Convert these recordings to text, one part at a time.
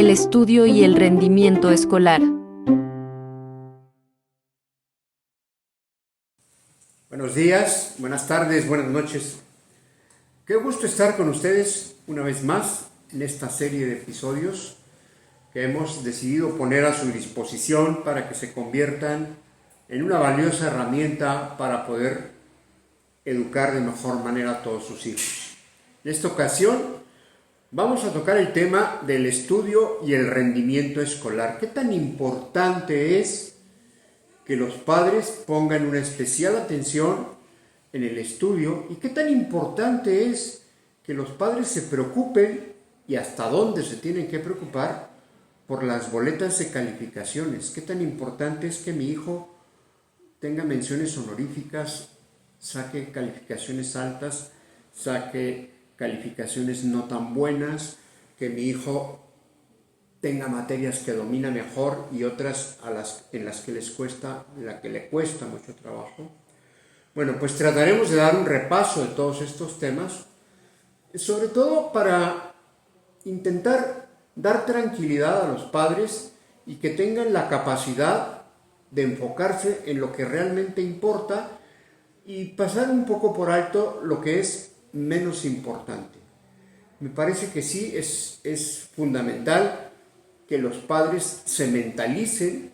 el estudio y el rendimiento escolar. Buenos días, buenas tardes, buenas noches. Qué gusto estar con ustedes una vez más en esta serie de episodios que hemos decidido poner a su disposición para que se conviertan en una valiosa herramienta para poder educar de mejor manera a todos sus hijos. En esta ocasión vamos a tocar el tema del estudio y el rendimiento escolar. ¿Qué tan importante es que los padres pongan una especial atención en el estudio y qué tan importante es que los padres se preocupen y hasta dónde se tienen que preocupar por las boletas de calificaciones? ¿Qué tan importante es que mi hijo tenga menciones honoríficas, saque calificaciones altas, saque calificaciones no tan buenas, que mi hijo tenga materias que domina mejor y otras en las que le cuesta mucho trabajo? Bueno, pues trataremos de dar un repaso de todos estos temas, sobre todo para intentar dar tranquilidad a los padres y que tengan la capacidad de enfocarse en lo que realmente importa y pasar un poco por alto lo que es menos importante. Me parece que sí es fundamental que los padres se mentalicen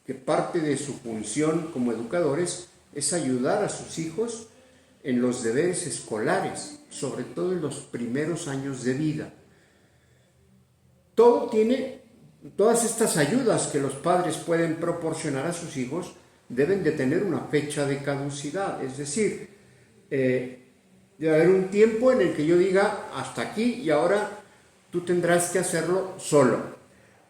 que parte de su función como educadores es ayudar a sus hijos en los deberes escolares, sobre todo en los primeros años de vida. Todas estas ayudas que los padres pueden proporcionar a sus hijos deben de tener una fecha de caducidad, es decir, debe haber un tiempo en el que yo diga hasta aquí y ahora tú tendrás que hacerlo solo.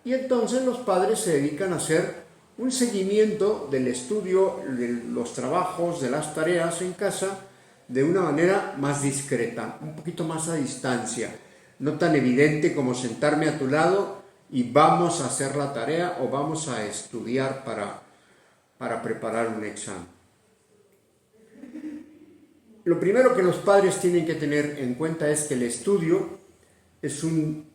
Y entonces los padres se dedican a hacer un seguimiento del estudio, de los trabajos, de las tareas en casa, de una manera más discreta, un poquito más a distancia, no tan evidente como sentarme a tu lado y vamos a hacer la tarea o vamos a estudiar para preparar un examen. Lo primero que los padres tienen que tener en cuenta es que el estudio es un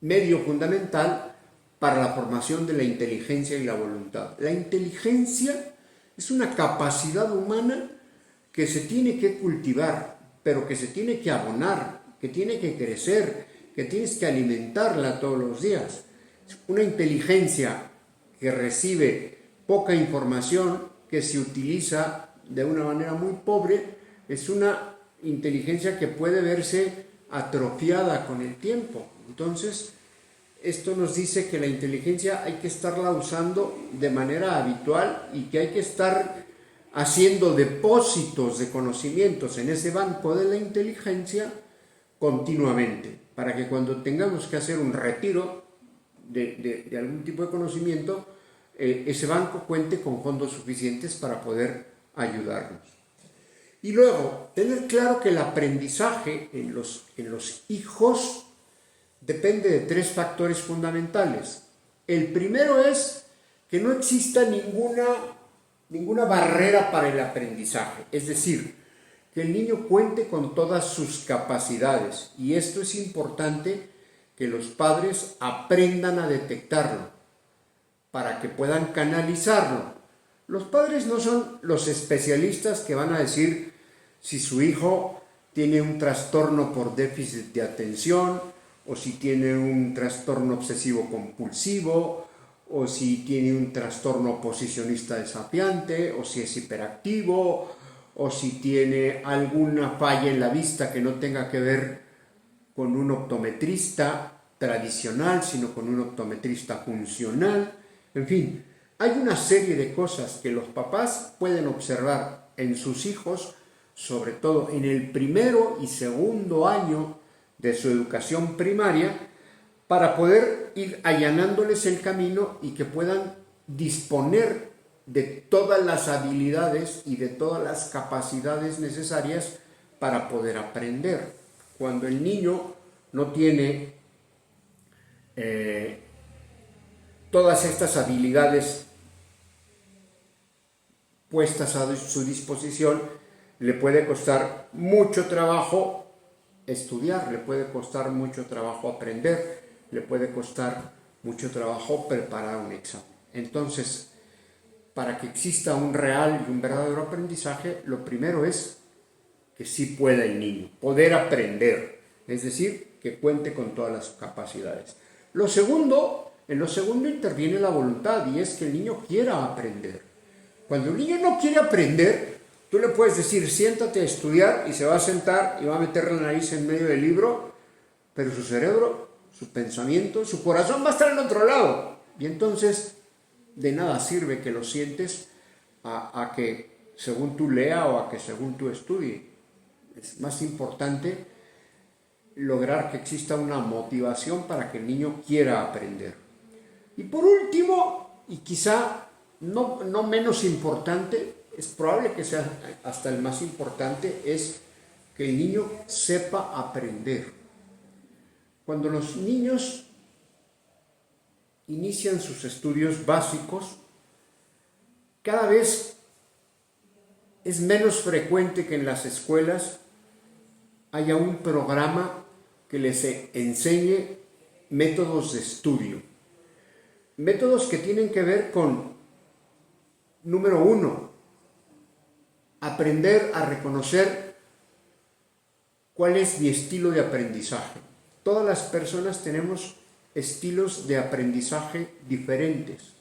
medio fundamental para la formación de la inteligencia y la voluntad. La inteligencia es una capacidad humana que se tiene que cultivar, pero que se tiene que abonar, que tiene que crecer, que tienes que alimentarla todos los días. Una inteligencia que recibe poca información, que se utiliza de una manera muy pobre, es una inteligencia que puede verse atrofiada con el tiempo. Entonces, esto nos dice que la inteligencia hay que estarla usando de manera habitual y que hay que estar haciendo depósitos de conocimientos en ese banco de la inteligencia continuamente, para que cuando tengamos que hacer un retiro de algún tipo de conocimiento, ese banco cuente con fondos suficientes para poder ayudarnos. Y luego, tener claro que el aprendizaje en los hijos depende de tres factores fundamentales. El primero es que no exista ninguna barrera para el aprendizaje, es decir, que el niño cuente con todas sus capacidades, y esto es importante que los padres aprendan a detectarlo para que puedan canalizarlo. Los padres no son los especialistas que van a decir si su hijo tiene un trastorno por déficit de atención, o si tiene un trastorno obsesivo compulsivo, o si tiene un trastorno oposicionista desafiante, o si es hiperactivo, o si tiene alguna falla en la vista que no tenga que ver con un optometrista tradicional, sino con un optometrista funcional. En fin, hay una serie de cosas que los papás pueden observar en sus hijos, sobre todo en el primero y segundo año de su educación primaria, para poder ir allanándoles el camino y que puedan disponer de todas las habilidades y de todas las capacidades necesarias para poder aprender. Cuando el niño no tiene todas estas habilidades puestas a su disposición, le puede costar mucho trabajo estudiar, le puede costar mucho trabajo aprender, le puede costar mucho trabajo preparar un examen. Entonces, para que exista un real y un verdadero aprendizaje, lo primero es que sí pueda el niño, poder aprender, es decir, que cuente con todas las capacidades. En lo segundo interviene la voluntad, y es que el niño quiera aprender. Cuando el niño no quiere aprender, tú le puedes decir, siéntate a estudiar, y se va a sentar y va a meter la nariz en medio del libro, pero su cerebro, su pensamiento, su corazón va a estar en otro lado. Y entonces, de nada sirve que lo sientes a que según tú lea o a que según tú estudie. Es más importante lograr que exista una motivación para que el niño quiera aprender. Y por último, y quizá no menos importante, es probable que sea hasta el más importante, es que el niño sepa aprender. Cuando los niños inician sus estudios básicos, cada vez es menos frecuente que en las escuelas haya un programa que les enseñe métodos de estudio. Métodos que tienen que ver con, número uno, aprender a reconocer cuál es mi estilo de aprendizaje. Todas las personas tenemos estilos de aprendizaje diferentes.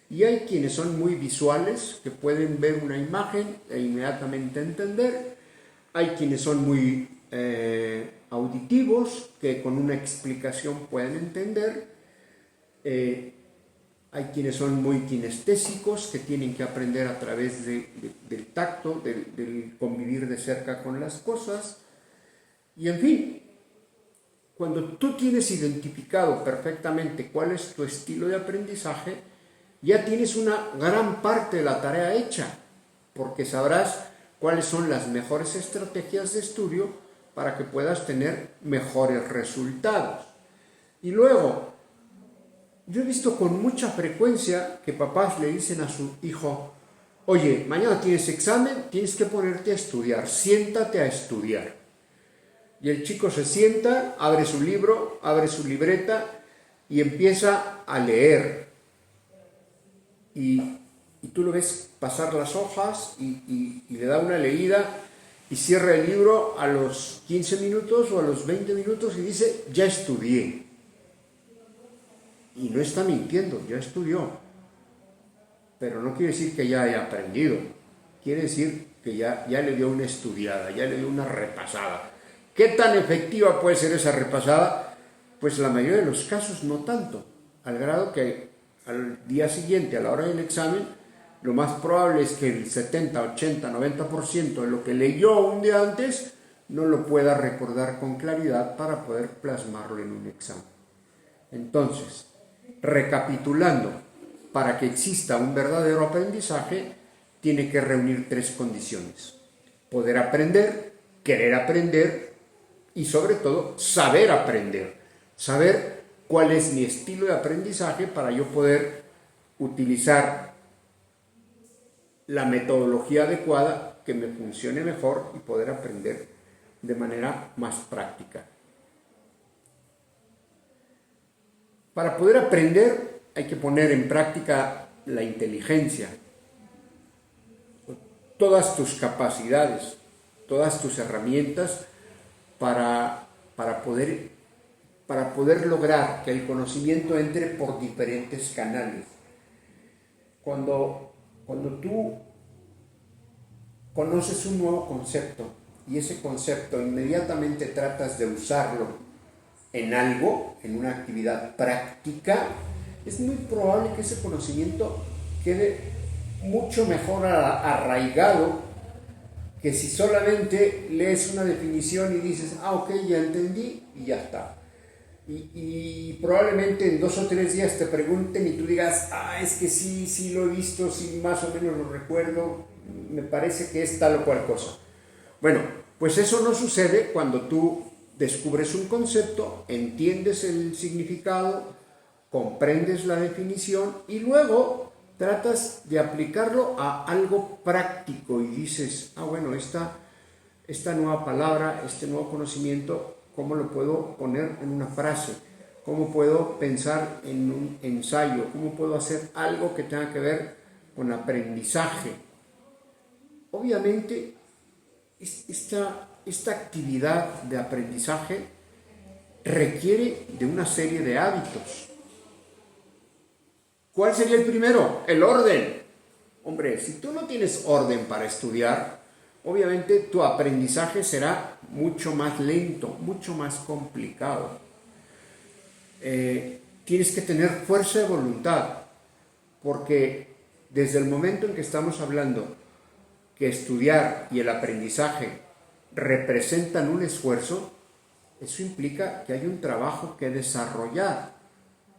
Y hay quienes son muy visuales, que pueden ver una imagen e inmediatamente entender. Hay quienes son muy auditivos, que con una explicación pueden entender. Hay quienes son muy kinestésicos, que tienen que aprender a través del tacto, del convivir de cerca con las cosas. Y en fin, cuando tú tienes identificado perfectamente cuál es tu estilo de aprendizaje, ya tienes una gran parte de la tarea hecha, porque sabrás cuáles son las mejores estrategias de estudio para que puedas tener mejores resultados. Y luego, yo he visto con mucha frecuencia que papás le dicen a su hijo, oye, mañana tienes examen, tienes que ponerte a estudiar, siéntate a estudiar. Y el chico se sienta, abre su libro, abre su libreta y empieza a leer. Y tú lo ves pasar las hojas y le da una leída y cierra el libro a los 15 minutos o a los 20 minutos y dice, ya estudié. Y no está mintiendo, ya estudió. Pero no quiere decir que ya haya aprendido. Quiere decir que ya le dio una estudiada, ya le dio una repasada. ¿Qué tan efectiva puede ser esa repasada? Pues la mayoría de los casos no tanto, al grado que al día siguiente, a la hora del examen, lo más probable es que el 70, 80, 90% de lo que leyó un día antes no lo pueda recordar con claridad para poder plasmarlo en un examen. Entonces, recapitulando, para que exista un verdadero aprendizaje, tiene que reunir tres condiciones: poder aprender, querer aprender y sobre todo saber aprender, saber cuál es mi estilo de aprendizaje para yo poder utilizar la metodología adecuada que me funcione mejor y poder aprender de manera más práctica. Para poder aprender hay que poner en práctica la inteligencia, todas tus capacidades, todas tus herramientas para poder lograr que el conocimiento entre por diferentes canales. Cuando tú conoces un nuevo concepto y ese concepto inmediatamente tratas de usarlo en algo, en una actividad práctica, es muy probable que ese conocimiento quede mucho mejor arraigado que si solamente lees una definición y dices, ok, ya entendí y ya está. Y probablemente en 2 o 3 días te pregunten y tú digas, es que sí lo he visto, sí más o menos lo recuerdo, me parece que es tal o cual cosa. Bueno, pues eso no sucede cuando tú descubres un concepto, entiendes el significado, comprendes la definición y luego tratas de aplicarlo a algo práctico y dices, bueno, esta nueva palabra, este nuevo conocimiento, ¿cómo lo puedo poner en una frase? ¿Cómo puedo pensar en un ensayo? ¿Cómo puedo hacer algo que tenga que ver con aprendizaje? Obviamente, esta actividad de aprendizaje requiere de una serie de hábitos. ¿Cuál sería el primero? El orden. Hombre, si tú no tienes orden para estudiar, obviamente tu aprendizaje será mucho más lento, mucho más complicado. Tienes que tener fuerza de voluntad, porque desde el momento en que estamos hablando que estudiar y el aprendizaje representan un esfuerzo, eso implica que hay un trabajo que desarrollar,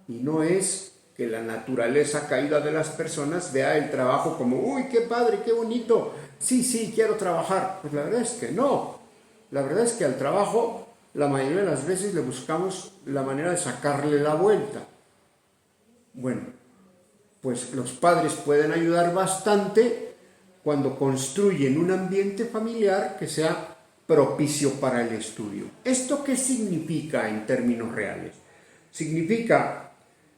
y no es que la naturaleza caída de las personas vea el trabajo como, uy, qué padre, qué bonito, sí, quiero trabajar. Pues la verdad es que no. La verdad es que al trabajo, la mayoría de las veces le buscamos la manera de sacarle la vuelta. Bueno, pues los padres pueden ayudar bastante cuando construyen un ambiente familiar que sea propicio para el estudio. ¿Esto qué significa en términos reales? Significa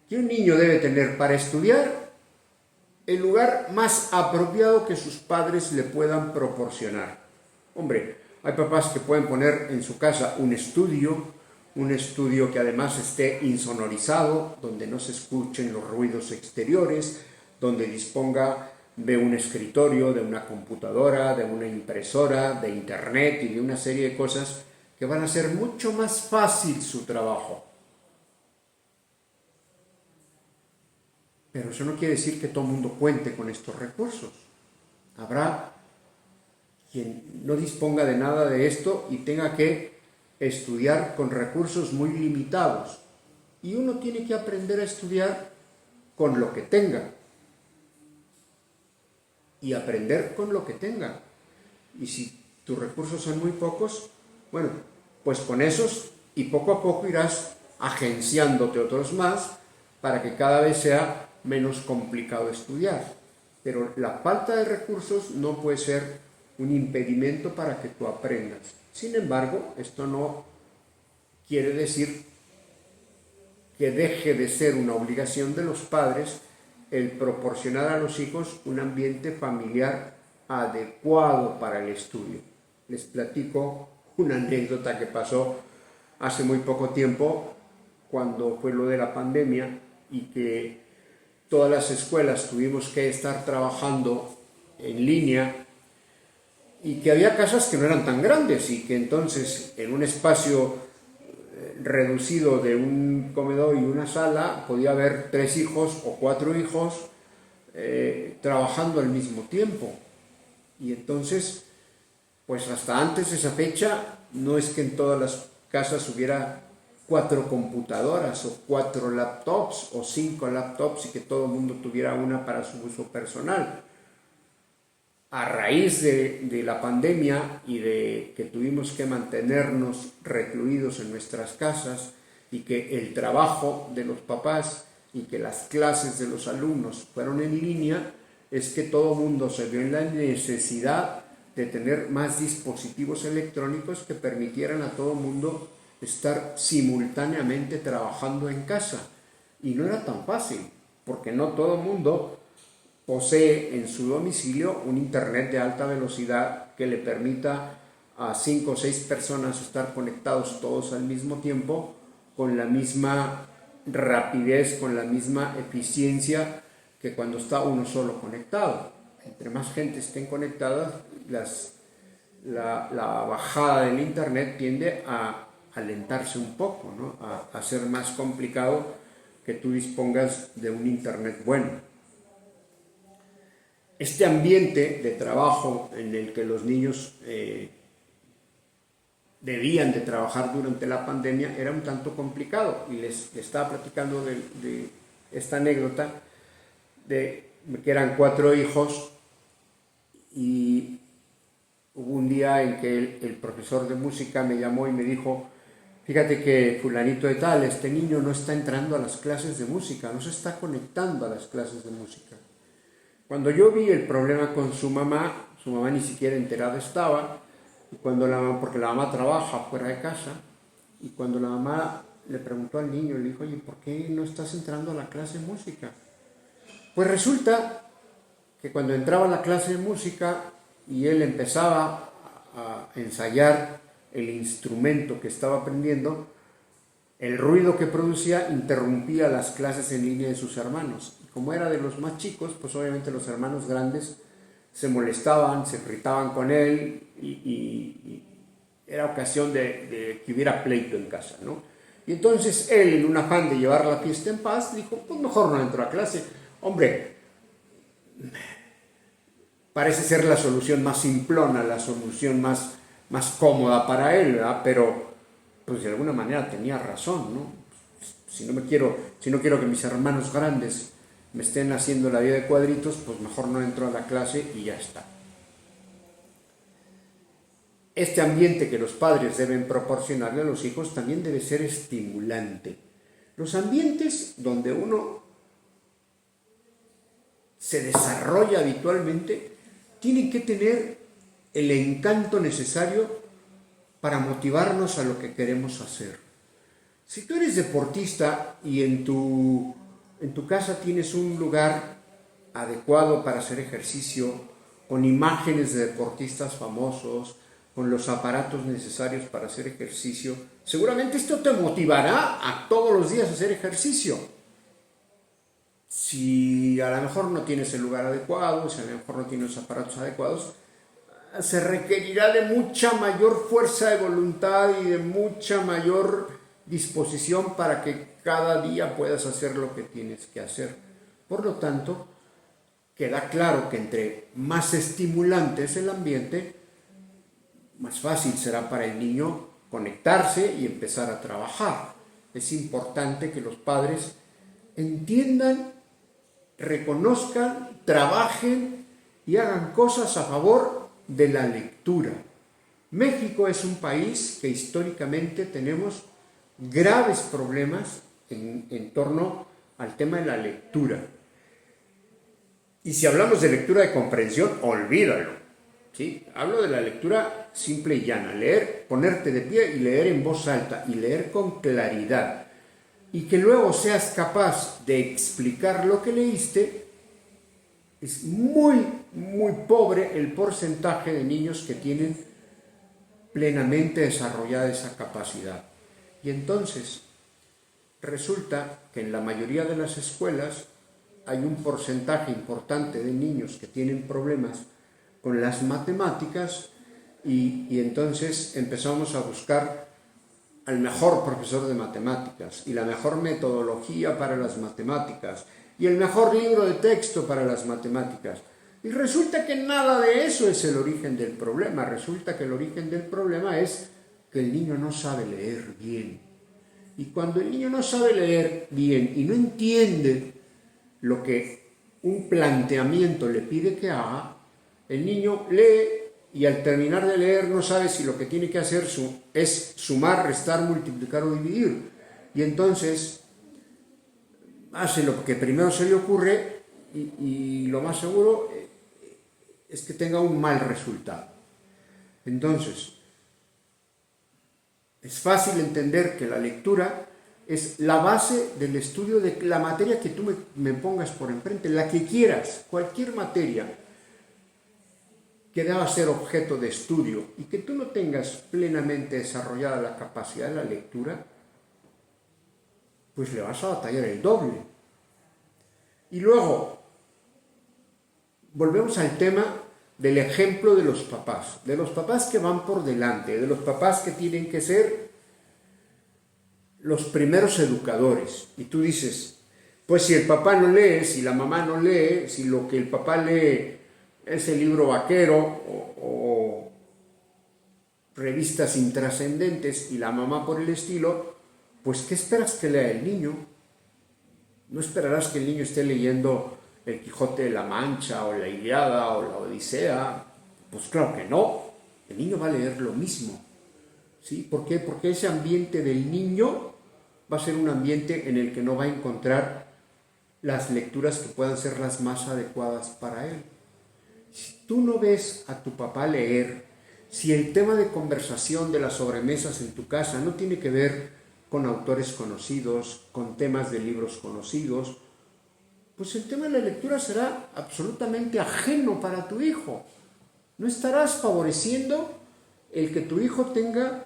que un niño debe tener para estudiar el lugar más apropiado que sus padres le puedan proporcionar. Hombre, hay papás que pueden poner en su casa un estudio que además esté insonorizado, donde no se escuchen los ruidos exteriores, donde disponga de un escritorio, de una computadora, de una impresora, de internet y de una serie de cosas que van a hacer mucho más fácil su trabajo. Pero eso no quiere decir que todo el mundo cuente con estos recursos. Habrá quien no disponga de nada de esto y tenga que estudiar con recursos muy limitados. Y uno tiene que aprender a estudiar con lo que tenga. Y aprender con lo que tenga. Y si tus recursos son muy pocos, bueno, pues con esos y poco a poco irás agenciándote otros más para que cada vez sea menos complicado estudiar. Pero la falta de recursos no puede ser un impedimento para que tú aprendas. Sin embargo, esto no quiere decir que deje de ser una obligación de los padres el proporcionar a los hijos un ambiente familiar adecuado para el estudio. Les platico una anécdota que pasó hace muy poco tiempo, cuando fue lo de la pandemia y que todas las escuelas tuvimos que estar trabajando en línea, y que había casas que no eran tan grandes y que entonces en un espacio reducido de un comedor y una sala podía haber 3 hijos o 4 hijos trabajando al mismo tiempo. Y entonces, pues hasta antes de esa fecha, no es que en todas las casas hubiera 4 computadoras o 4 laptops o 5 laptops y que todo el mundo tuviera una para su uso personal. A raíz de la pandemia y de que tuvimos que mantenernos recluidos en nuestras casas y que el trabajo de los papás y que las clases de los alumnos fueron en línea, es que todo el mundo se vio en la necesidad de tener más dispositivos electrónicos que permitieran a todo el mundo estar simultáneamente trabajando en casa. Y no era tan fácil, porque no todo el mundo posee en su domicilio un internet de alta velocidad que le permita a 5 o 6 personas estar conectados todos al mismo tiempo con la misma rapidez, con la misma eficiencia que cuando está uno solo conectado. Entre más gente estén conectadas, la bajada del internet tiende a alentarse un poco, ¿no? a ser más complicado que tú dispongas de un internet bueno. Este ambiente de trabajo en el que los niños debían de trabajar durante la pandemia era un tanto complicado, y les estaba platicando de esta anécdota de que eran 4 hijos, y hubo un día en que el profesor de música me llamó y me dijo: fíjate que fulanito de tal, este niño no está entrando a las clases de música, no se está conectando a las clases de música. Cuando yo vi el problema con su mamá ni siquiera enterada estaba, y porque la mamá trabaja fuera de casa, y cuando la mamá le preguntó al niño, le dijo, oye, ¿por qué no estás entrando a la clase de música? Pues resulta que cuando entraba a la clase de música y él empezaba a ensayar el instrumento que estaba aprendiendo, el ruido que producía interrumpía las clases en línea de sus hermanos. Y como era de los más chicos, pues obviamente los hermanos grandes se molestaban, se irritaban con él y era ocasión de que hubiera pleito en casa, ¿no? Y entonces él, en un afán de llevar la fiesta en paz, dijo, pues mejor no entro a clase. Hombre, parece ser la solución más simplona, la solución más cómoda para él, ¿verdad? Pero pues de alguna manera tenía razón, ¿no? Si no quiero que mis hermanos grandes me estén haciendo la vida de cuadritos, pues mejor no entro a la clase y ya está. Este ambiente que los padres deben proporcionarle a los hijos también debe ser estimulante. Los ambientes donde uno se desarrolla habitualmente tienen que tener el encanto necesario para motivarnos a lo que queremos hacer. Si tú eres deportista y en tu casa tienes un lugar adecuado para hacer ejercicio, con imágenes de deportistas famosos, con los aparatos necesarios para hacer ejercicio, seguramente esto te motivará a todos los días a hacer ejercicio. Si a lo mejor no tienes el lugar adecuado, si a lo mejor no tienes los aparatos adecuados, se requerirá de mucha mayor fuerza de voluntad y de mucha mayor disposición para que cada día puedas hacer lo que tienes que hacer. Por lo tanto, queda claro que entre más estimulante es el ambiente, más fácil será para el niño conectarse y empezar a trabajar. Es importante que los padres entiendan, reconozcan, trabajen y hagan cosas a favor de la lectura. México es un país que históricamente tenemos graves problemas en torno al tema de la lectura. Y si hablamos de lectura de comprensión, olvídalo. ¿Sí? Hablo de la lectura simple y llana, leer, ponerte de pie y leer en voz alta y leer con claridad. Y que luego seas capaz de explicar lo que leíste. Es muy, muy pobre el porcentaje de niños que tienen plenamente desarrollada esa capacidad. Y entonces resulta que en la mayoría de las escuelas hay un porcentaje importante de niños que tienen problemas con las matemáticas y entonces empezamos a buscar al mejor profesor de matemáticas y la mejor metodología para las matemáticas y el mejor libro de texto para las matemáticas. Y resulta que nada de eso es el origen del problema. Resulta que el origen del problema es que el niño no sabe leer bien. Y cuando el niño no sabe leer bien y no entiende lo que un planteamiento le pide que haga, el niño lee y al terminar de leer no sabe si lo que tiene que hacer es sumar, restar, multiplicar o dividir. Y entonces hace lo que primero se le ocurre y lo más seguro es que tenga un mal resultado. Entonces, es fácil entender que la lectura es la base del estudio de la materia que tú me pongas por enfrente, la que quieras, cualquier materia que deba ser objeto de estudio y que tú no tengas plenamente desarrollada la capacidad de la lectura, pues le vas a batallar el doble. Y luego, volvemos al tema del ejemplo de los papás que van por delante, de los papás que tienen que ser los primeros educadores. Y tú dices, pues si el papá no lee, si la mamá no lee, si lo que el papá lee es el libro vaquero o revistas intrascendentes y la mamá por el estilo, pues ¿qué esperas que lea el niño? No esperarás que el niño esté leyendo el Quijote de la Mancha o la Ilíada o la Odisea. Pues claro que no, el niño va a leer lo mismo. ¿Sí? ¿Por qué? Porque ese ambiente del niño va a ser un ambiente en el que no va a encontrar las lecturas que puedan ser las más adecuadas para él. Si tú no ves a tu papá leer, si el tema de conversación de las sobremesas en tu casa no tiene que ver con autores conocidos, con temas de libros conocidos, pues el tema de la lectura será absolutamente ajeno para tu hijo. No estarás favoreciendo el que tu hijo tenga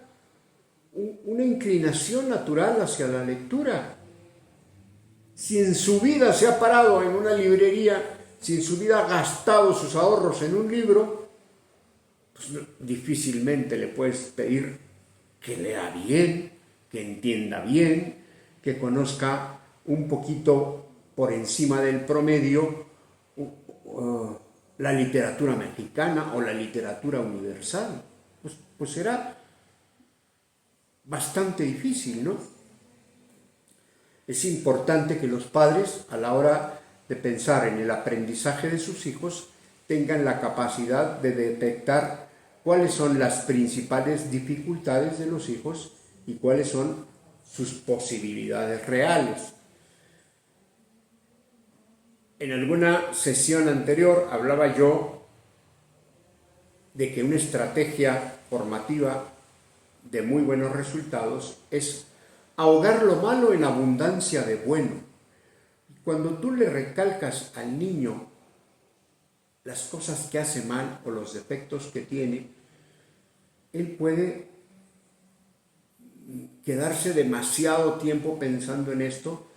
una inclinación natural hacia la lectura. Si en su vida se ha parado en una librería, si en su vida ha gastado sus ahorros en un libro, pues difícilmente le puedes pedir que lea bien, que entienda bien, que conozca un poquito por encima del promedio la literatura mexicana o la literatura universal. Pues será bastante difícil, ¿no? Es importante que los padres, a la hora de pensar en el aprendizaje de sus hijos, tengan la capacidad de detectar cuáles son las principales dificultades de los hijos y cuáles son sus posibilidades reales. En alguna sesión anterior hablaba yo de que una estrategia formativa de muy buenos resultados es ahogar lo malo en abundancia de bueno. Cuando tú le recalcas al niño las cosas que hace mal o los defectos que tiene, él puede quedarse demasiado tiempo pensando en esto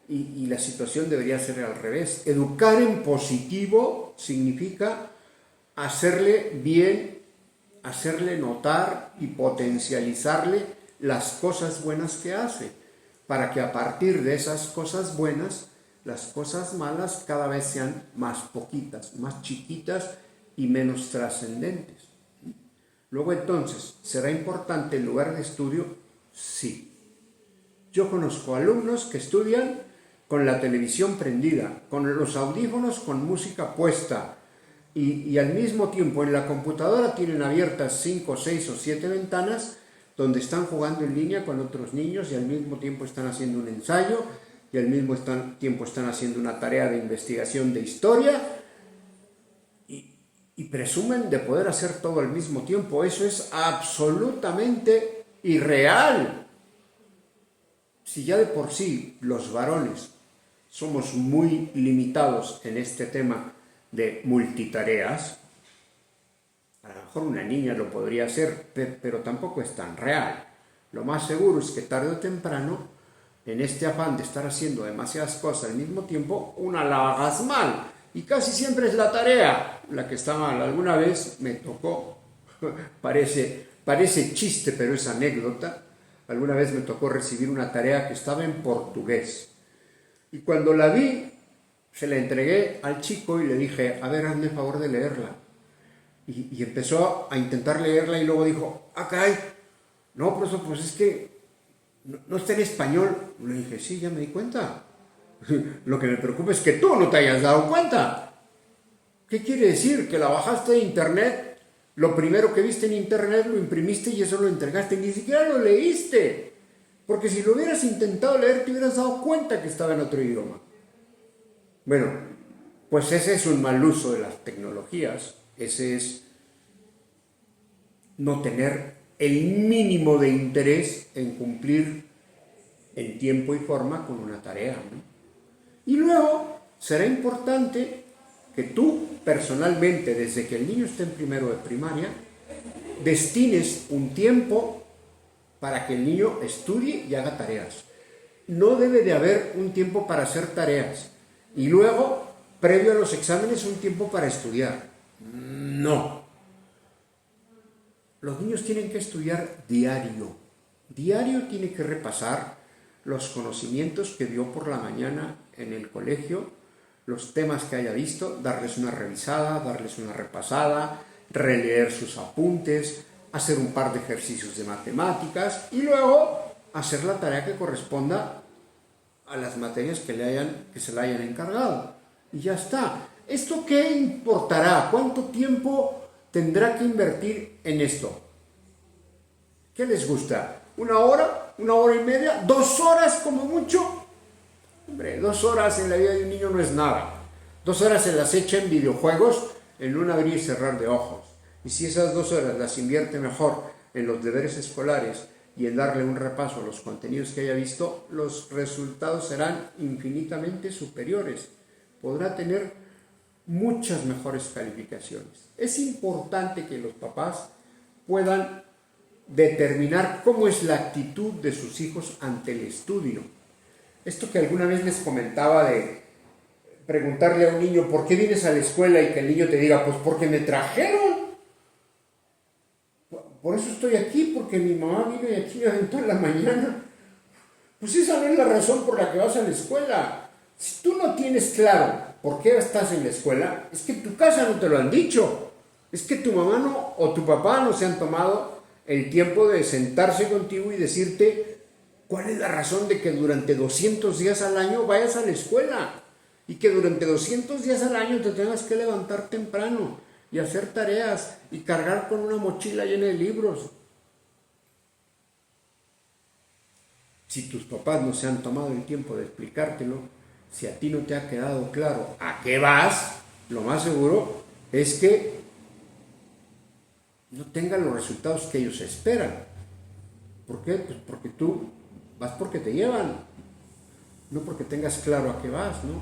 y la situación debería ser al revés. Educar en positivo significa hacerle bien, hacerle notar y potencializarle las cosas buenas que hace, para que a partir de esas cosas buenas, las cosas malas cada vez sean más poquitas, más chiquitas y menos trascendentes. Luego entonces, ¿será importante el lugar de estudio? Sí. Yo conozco alumnos que estudian con la televisión prendida, con los audífonos con música puesta y al mismo tiempo en la computadora tienen abiertas 5, 6 o 7 ventanas donde están jugando en línea con otros niños y al mismo tiempo están haciendo un ensayo y al mismo tiempo están haciendo una tarea de investigación de historia y presumen de poder hacer todo al mismo tiempo. Eso es absolutamente irreal. Si ya de por sí los varones somos muy limitados en este tema de multitareas, a lo mejor una niña lo podría hacer, pero tampoco es tan real. Lo más seguro es que tarde o temprano, en este afán de estar haciendo demasiadas cosas al mismo tiempo, una la hagas mal. Y casi siempre es la tarea la que está mal. Alguna vez me tocó, parece chiste, pero es anécdota. Alguna vez me tocó recibir una tarea que estaba en portugués. Y cuando la vi, se la entregué al chico y le dije, a ver, hazme el favor de leerla. Y empezó a intentar leerla y luego dijo, caray, no, profesor, pues es que no está en español. Le dije, sí, ya me di cuenta. Lo que me preocupa es que tú no te hayas dado cuenta. ¿Qué quiere decir? Que la bajaste de internet, lo primero que viste en internet lo imprimiste y eso lo entregaste, ni siquiera lo leíste. Porque si lo hubieras intentado leer, te hubieras dado cuenta que estaba en otro idioma. Bueno, pues ese es un mal uso de las tecnologías. Ese es no tener el mínimo de interés en cumplir en tiempo y forma con una tarea, ¿no? Y luego será importante que tú personalmente, desde que el niño esté en primero de primaria, destines un tiempo para que el niño estudie y haga tareas. No debe de haber un tiempo para hacer tareas y luego, previo a los exámenes, un tiempo para estudiar. No. Los niños tienen que estudiar diario. Diario tiene que repasar los conocimientos que dio por la mañana en el colegio, los temas que haya visto, darles una revisada, darles una repasada, releer sus apuntes, hacer un par de ejercicios de matemáticas y luego hacer la tarea que corresponda a las materias que se le hayan encargado. Y ya está. ¿Esto qué importará? ¿Cuánto tiempo tendrá que invertir en esto? ¿Qué les gusta? ¿1 hora? ¿1 hora y media? ¿2 horas como mucho? Hombre, 2 horas en la vida de un niño no es nada. 2 horas se las echa en videojuegos en un abrir y cerrar de ojos. Y si esas 2 horas las invierte mejor en los deberes escolares y en darle un repaso a los contenidos que haya visto, los resultados serán infinitamente superiores. Podrá tener muchas mejores calificaciones. Es importante que los papás puedan determinar cómo es la actitud de sus hijos ante el estudio. Esto que alguna vez les comentaba de preguntarle a un niño, ¿por qué vienes a la escuela? Y que el niño te diga, pues porque me trajeron. Por eso estoy aquí, porque mi mamá vino y aquí me aventó en la mañana. Pues esa no es la razón por la que vas a la escuela. Si tú no tienes claro por qué estás en la escuela, es que en tu casa no te lo han dicho. Es que tu mamá no, o tu papá no se han tomado el tiempo de sentarse contigo y decirte cuál es la razón de que durante 200 días al año vayas a la escuela y que durante 200 días al año te tengas que levantar temprano y hacer tareas y cargar con una mochila llena de libros. Si tus papás no se han tomado el tiempo de explicártelo, si a ti no te ha quedado claro a qué vas, lo más seguro es que no tengan los resultados que ellos esperan. ¿Por qué? Pues porque tú vas porque te llevan, no porque tengas claro a qué vas, ¿no?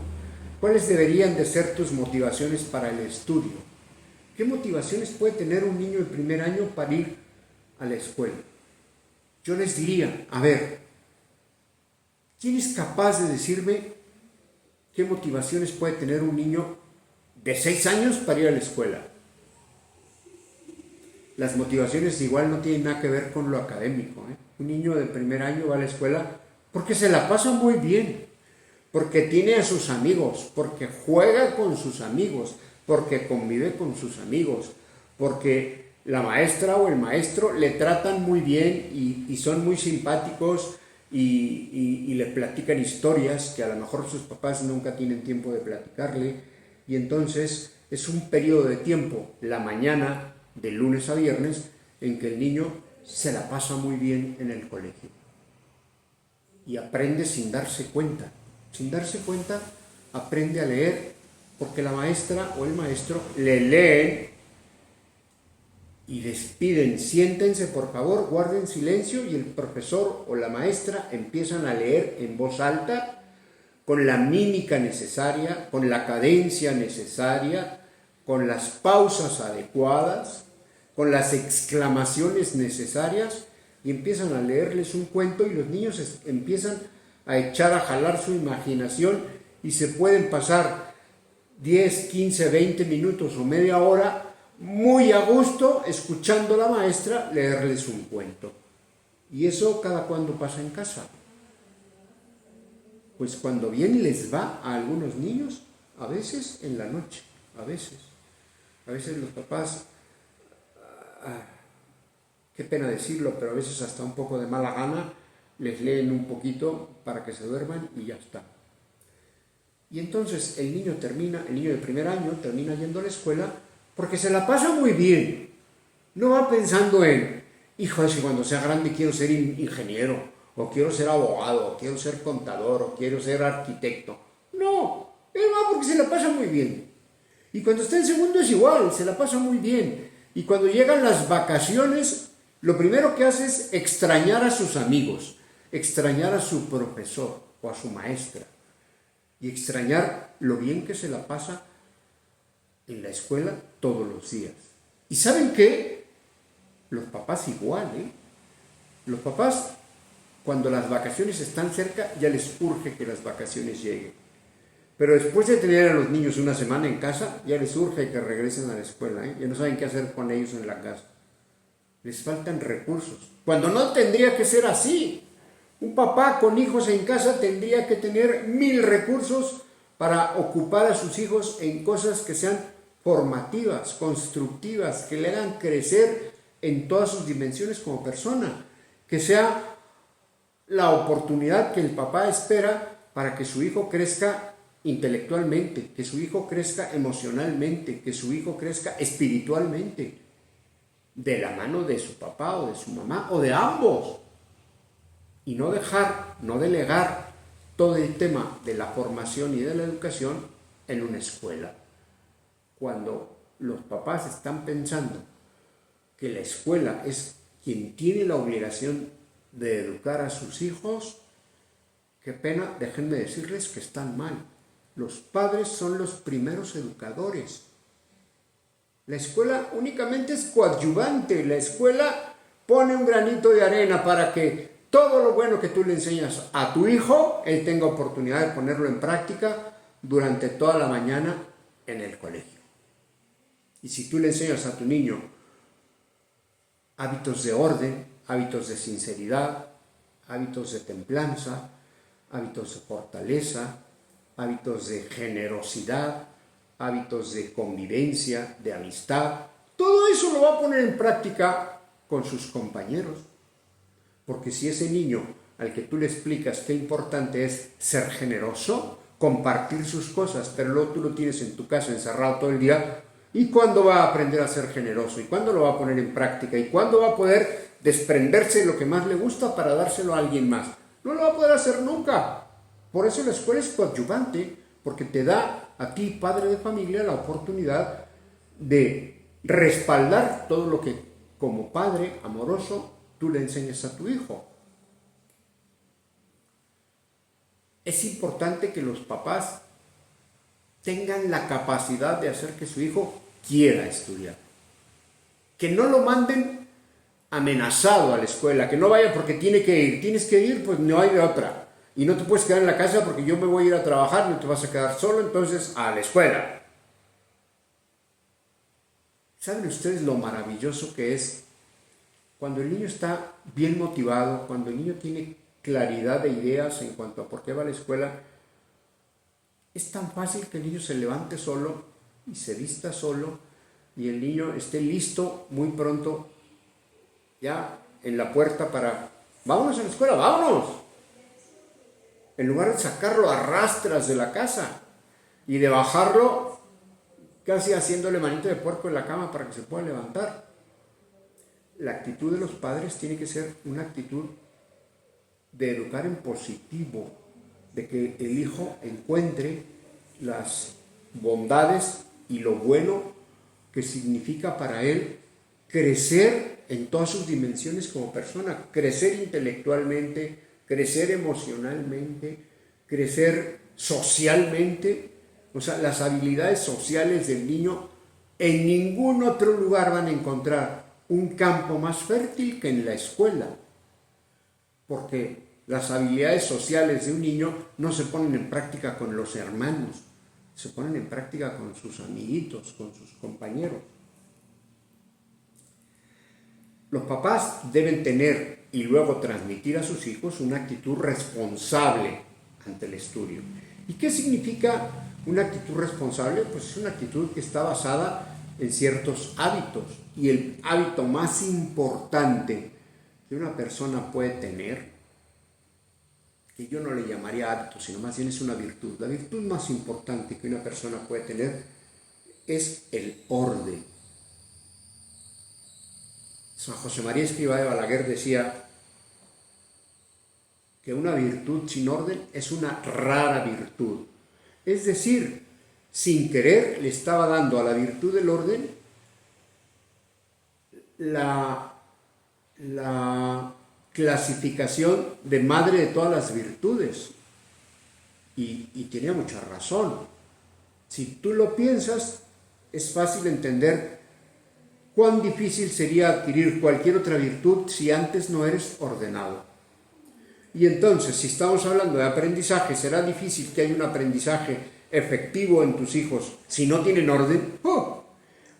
¿Cuáles deberían de ser tus motivaciones para el estudio? ¿Qué motivaciones puede tener un niño de primer año para ir a la escuela? Yo les diría, a ver, ¿quién es capaz de decirme qué motivaciones puede tener un niño de 6 años para ir a la escuela? Las motivaciones igual no tienen nada que ver con lo académico, ¿eh? Un niño de primer año va a la escuela porque se la pasa muy bien, porque tiene a sus amigos, porque juega con sus amigos, porque convive con sus amigos, porque la maestra o el maestro le tratan muy bien y son muy simpáticos y le platican historias que a lo mejor sus papás nunca tienen tiempo de platicarle, y entonces es un periodo de tiempo, la mañana de lunes a viernes, en que el niño se la pasa muy bien en el colegio y aprende sin darse cuenta. Sin darse cuenta aprende a leer porque la maestra o el maestro le leen y les piden, siéntense por favor, guarden silencio, y el profesor o la maestra empiezan a leer en voz alta, con la mímica necesaria, con la cadencia necesaria, con las pausas adecuadas, con las exclamaciones necesarias, y empiezan a leerles un cuento y los niños empiezan a echar a jalar su imaginación y se pueden pasar 10, 15, 20 minutos o media hora muy a gusto escuchando a la maestra leerles un cuento. ¿Y eso cada cuándo pasa en casa? Pues cuando bien les va a algunos niños, a veces en la noche, a veces los papás, qué pena decirlo, pero a veces hasta un poco de mala gana, les leen un poquito para que se duerman y ya está. Y entonces el niño de primer año termina yendo a la escuela porque se la pasa muy bien. No va pensando en, hijo, es que cuando sea grande quiero ser ingeniero, o quiero ser abogado, o quiero ser contador, o quiero ser arquitecto. No, él va porque se la pasa muy bien. Y cuando está en segundo es igual, se la pasa muy bien. Y cuando llegan las vacaciones, lo primero que hace es extrañar a sus amigos, extrañar a su profesor o a su maestra, y extrañar lo bien que se la pasa en la escuela todos los días. ¿Y saben qué? Los papás igual, ¿eh? Los papás, cuando las vacaciones están cerca, ya les urge que las vacaciones lleguen. Pero después de tener a los niños una semana en casa, ya les urge que regresen a la escuela, ¿eh? Ya no saben qué hacer con ellos en la casa. Les faltan recursos. Cuando no tendría que ser así. Un papá con hijos en casa tendría que tener 1000 recursos para ocupar a sus hijos en cosas que sean formativas, constructivas, que le hagan crecer en todas sus dimensiones como persona, que sea la oportunidad que el papá espera para que su hijo crezca intelectualmente, que su hijo crezca emocionalmente, que su hijo crezca espiritualmente, de la mano de su papá o de su mamá o de ambos. Y no delegar todo el tema de la formación y de la educación en una escuela. Cuando los papás están pensando que la escuela es quien tiene la obligación de educar a sus hijos, qué pena, déjenme decirles que están mal. Los padres son los primeros educadores. La escuela únicamente es coadyuvante. La escuela pone un granito de arena para que todo lo bueno que tú le enseñas a tu hijo, él tenga oportunidad de ponerlo en práctica durante toda la mañana en el colegio. Y si tú le enseñas a tu niño hábitos de orden, hábitos de sinceridad, hábitos de templanza, hábitos de fortaleza, hábitos de generosidad, hábitos de convivencia, de amistad, todo eso lo va a poner en práctica con sus compañeros. Porque si ese niño al que tú le explicas qué importante es ser generoso, compartir sus cosas, pero luego tú lo tienes en tu casa encerrado todo el día, ¿y cuándo va a aprender a ser generoso? ¿Y cuándo lo va a poner en práctica? ¿Y cuándo va a poder desprenderse de lo que más le gusta para dárselo a alguien más? No lo va a poder hacer nunca. Por eso la escuela es coadyuvante, porque te da a ti, padre de familia, la oportunidad de respaldar todo lo que como padre amoroso tú le enseñas a tu hijo. Es importante que los papás tengan la capacidad de hacer que su hijo quiera estudiar. Que no lo manden amenazado a la escuela, que no vaya porque tiene que ir. Tienes que ir, pues no hay de otra. Y no te puedes quedar en la casa porque yo me voy a ir a trabajar, no te vas a quedar solo, entonces a la escuela. ¿Saben ustedes lo maravilloso que es cuando el niño está bien motivado, cuando el niño tiene claridad de ideas en cuanto a por qué va a la escuela? Es tan fácil que el niño se levante solo y se vista solo y el niño esté listo muy pronto ya en la puerta para vámonos a la escuela, vámonos. En lugar de sacarlo a rastras de la casa y de bajarlo casi haciéndole manito de puerco en la cama para que se pueda levantar. La actitud de los padres tiene que ser una actitud de educar en positivo, de que el hijo encuentre las bondades y lo bueno que significa para él crecer en todas sus dimensiones como persona, crecer intelectualmente, crecer emocionalmente, crecer socialmente. O sea, las habilidades sociales del niño en ningún otro lugar van a encontrar un campo más fértil que en la escuela, porque las habilidades sociales de un niño no se ponen en práctica con los hermanos, se ponen en práctica con sus amiguitos, con sus compañeros. Los papás deben tener y luego transmitir a sus hijos una actitud responsable ante el estudio. ¿Y qué significa una actitud responsable? Pues es una actitud que está basada en ciertos hábitos. Y el hábito más importante que una persona puede tener, que yo no le llamaría hábito, sino más bien es una virtud. La virtud más importante que una persona puede tener es el orden. San José María Escrivá de Balaguer decía que una virtud sin orden es una rara virtud. Es decir, sin querer le estaba dando a la virtud del orden la clasificación de madre de todas las virtudes. Y tenía mucha razón. Si tú lo piensas, es fácil entender cuán difícil sería adquirir cualquier otra virtud si antes no eres ordenado. Y entonces, si estamos hablando de aprendizaje, será difícil que haya un aprendizaje efectivo en tus hijos si no tienen orden. O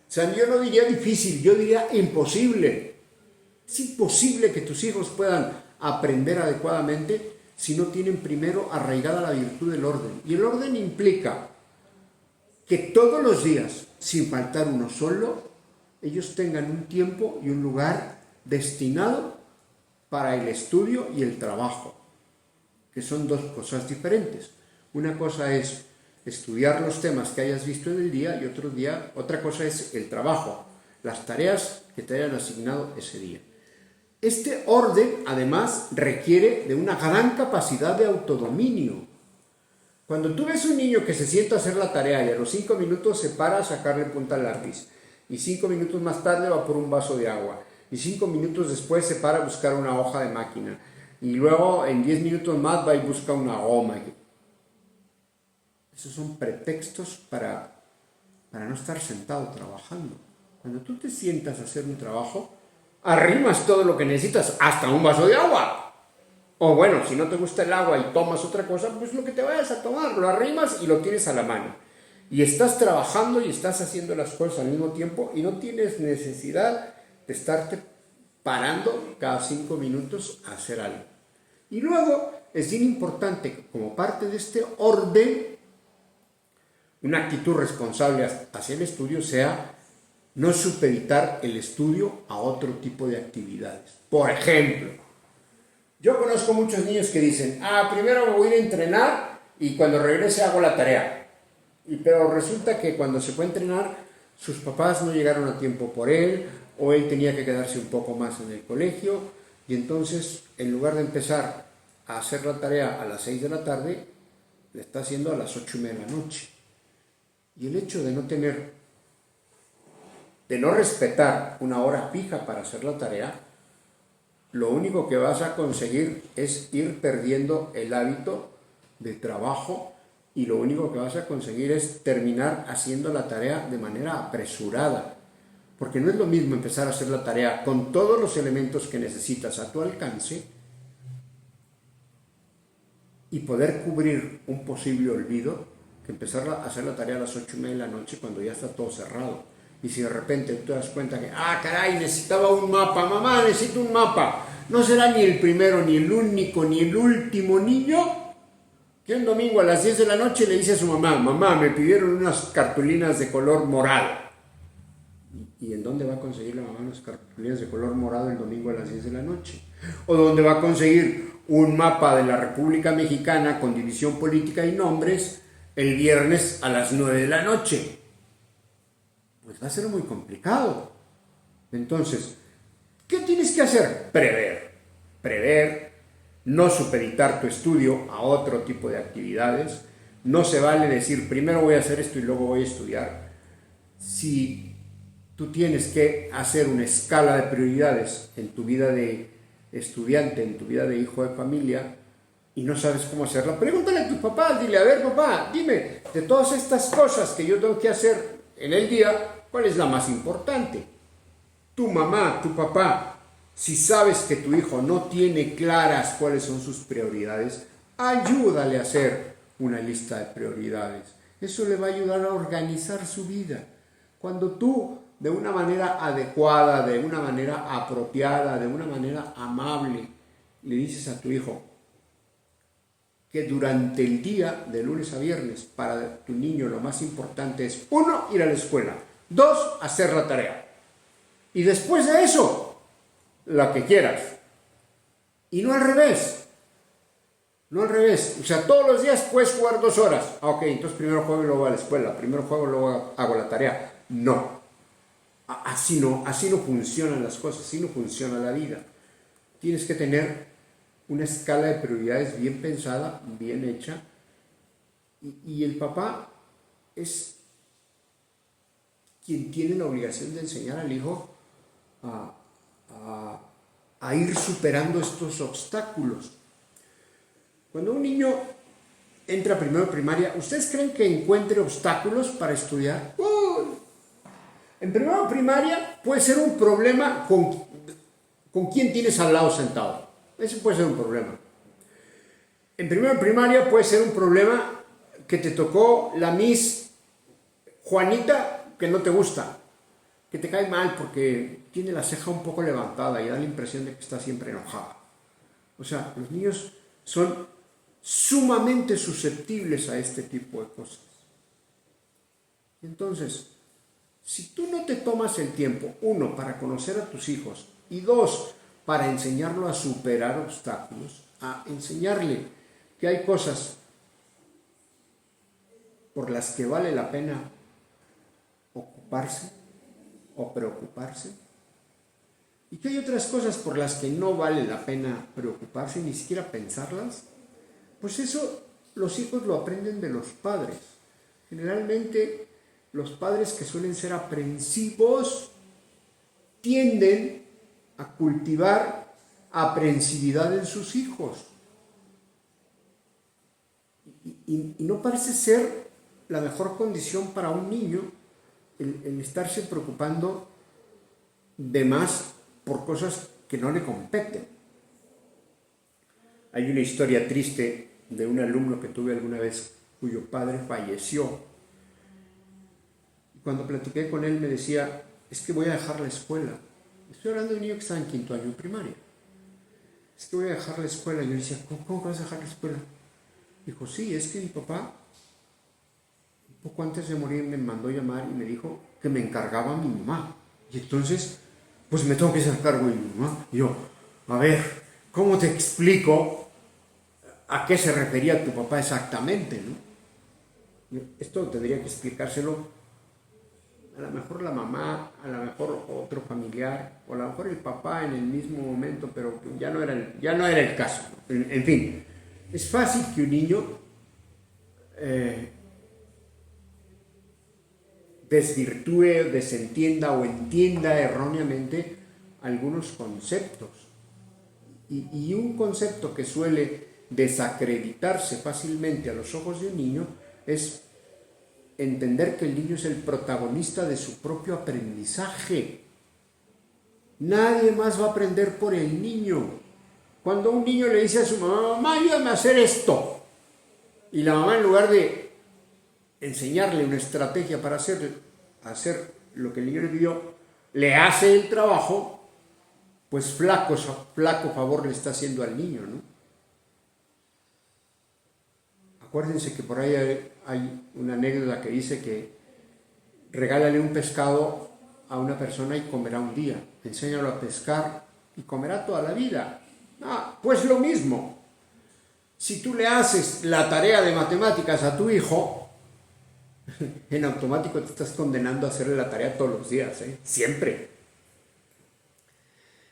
sea, yo no diría difícil, yo diría imposible. Es imposible que tus hijos puedan aprender adecuadamente si no tienen primero arraigada la virtud del orden. Y el orden implica que todos los días, sin faltar uno solo, ellos tengan un tiempo y un lugar destinado para el estudio y el trabajo, que son dos cosas diferentes. Una cosa es estudiar los temas que hayas visto en el día y otra cosa es el trabajo, las tareas que te hayan asignado ese día. Este orden, además, requiere de una gran capacidad de autodominio. Cuando tú ves un niño que se sienta a hacer la tarea y a los 5 minutos se para a sacarle punta al lápiz y 5 minutos más tarde va por un vaso de agua y 5 minutos después se para a buscar una hoja de máquina, y luego en 10 minutos más va y busca una goma. Esos son pretextos para no estar sentado trabajando. Cuando tú te sientas a hacer un trabajo, arrimas todo lo que necesitas, hasta un vaso de agua. O bueno, si no te gusta el agua y tomas otra cosa, pues lo que te vayas a tomar, lo arrimas y lo tienes a la mano. Y estás trabajando y estás haciendo las cosas al mismo tiempo y no tienes necesidad de estarte parando cada 5 minutos a hacer algo. Y luego es bien importante que como parte de este orden, una actitud responsable hacia el estudio sea no supeditar el estudio a otro tipo de actividades. Por ejemplo, yo conozco muchos niños que dicen, primero me voy a ir a entrenar y cuando regrese hago la tarea. Pero resulta que cuando se fue a entrenar, sus papás no llegaron a tiempo por él, o él tenía que quedarse un poco más en el colegio, y entonces, en lugar de empezar a hacer la tarea a las 6 de la tarde, le está haciendo a las 8:30 de la noche. Y el hecho de no respetar una hora fija para hacer la tarea, lo único que vas a conseguir es ir perdiendo el hábito de trabajo y lo único que vas a conseguir es terminar haciendo la tarea de manera apresurada. Porque no es lo mismo empezar a hacer la tarea con todos los elementos que necesitas a tu alcance y poder cubrir un posible olvido que empezar a hacer la tarea a las 8:30 de la noche cuando ya está todo cerrado. Y si de repente tú te das cuenta que, caray, necesitaba un mapa, mamá, necesito un mapa. No será ni el primero, ni el único, ni el último niño que un domingo a las 10 de la noche le dice a su mamá, mamá, me pidieron unas cartulinas de color morado. ¿Y en dónde va a conseguir la mamá unas cartulinas de color morado el domingo a las 10 de la noche? ¿O dónde va a conseguir un mapa de la República Mexicana con división política y nombres el viernes a las 9 de la noche? Pues va a ser muy complicado. Entonces, ¿qué tienes que hacer? Prever, no supeditar tu estudio a otro tipo de actividades. No se vale decir, primero voy a hacer esto y luego voy a estudiar. Si tú tienes que hacer una escala de prioridades en tu vida de estudiante, en tu vida de hijo de familia, y no sabes cómo hacerla, pregúntale a tu papá, dile, a ver papá, dime, de todas estas cosas que yo tengo que hacer en el día, ¿cuál es la más importante? Tu mamá, tu papá, si sabes que tu hijo no tiene claras cuáles son sus prioridades, ayúdale a hacer una lista de prioridades. Eso le va a ayudar a organizar su vida. Cuando tú, de una manera adecuada, de una manera apropiada, de una manera amable, le dices a tu hijo que durante el día, de lunes a viernes, para tu niño lo más importante es, 1, ir a la escuela, 2, hacer la tarea. Y después de eso, la que quieras. Y no al revés. No al revés. O sea, todos los días puedes jugar 2 horas. Ok, entonces primero juego y luego voy a la escuela. Primero juego y luego hago la tarea. No. Así no funcionan las cosas. Así no funciona la vida. Tienes que tener una escala de prioridades bien pensada, bien hecha. Y el papá es quien tiene la obligación de enseñar al hijo a ir superando estos obstáculos. Cuando un niño entra primero primaria, ¿ustedes creen que encuentre obstáculos para estudiar? En primero primaria puede ser un problema con quién tienes al lado sentado. Ese puede ser un problema. En primero primaria puede ser un problema que te tocó la Miss Juanita que no te gusta, que te cae mal porque tiene la ceja un poco levantada y da la impresión de que está siempre enojada. O sea, los niños son sumamente susceptibles a este tipo de cosas. Entonces, si tú no te tomas el tiempo, 1, para conocer a tus hijos y 2, para enseñarlo a superar obstáculos, a enseñarle que hay cosas por las que vale la pena ocuparse o preocuparse, y que hay otras cosas por las que no vale la pena preocuparse, ni siquiera pensarlas, pues eso los hijos lo aprenden de los padres. Generalmente los padres, que suelen ser aprensivos, tienden a cultivar aprensividad en sus hijos. Y no parece ser la mejor condición para un niño el estarse preocupando de más por cosas que no le competen. Hay una historia triste de un alumno que tuve alguna vez cuyo padre falleció. Y cuando platiqué con él me decía, es que voy a dejar la escuela. Estoy hablando de un niño que está en 5º año de primaria. Es que voy a dejar la escuela. Y yo le decía, ¿cómo vas a dejar la escuela? Dijo, sí, es que mi papá, un poco antes de morir, me mandó llamar y me dijo que me encargaba a mi mamá. Y entonces, pues me tengo que hacer cargo de mi mamá. Y yo, a ver, ¿cómo te explico a qué se refería tu papá exactamente, no? Esto tendría que explicárselo a lo mejor la mamá, a lo mejor otro familiar, o a lo mejor el papá en el mismo momento, pero ya no era el caso. En fin, es fácil que un niño desvirtúe, desentienda o entienda erróneamente algunos conceptos. Y un concepto que suele desacreditarse fácilmente a los ojos de un niño es entender que el niño es el protagonista de su propio aprendizaje. Nadie más va a aprender por el niño. Cuando un niño le dice a su mamá, mamá, ayúdame a hacer esto, y la mamá, en lugar de enseñarle una estrategia para hacer lo que el niño le pidió, le hace el trabajo, pues flaco favor le está haciendo al niño, ¿no? Acuérdense que por ahí hay una anécdota que dice que regálale un pescado a una persona y comerá un día, enséñalo a pescar y comerá toda la vida. Pues lo mismo, si tú le haces la tarea de matemáticas a tu hijo, en automático te estás condenando a hacerle la tarea todos los días, siempre.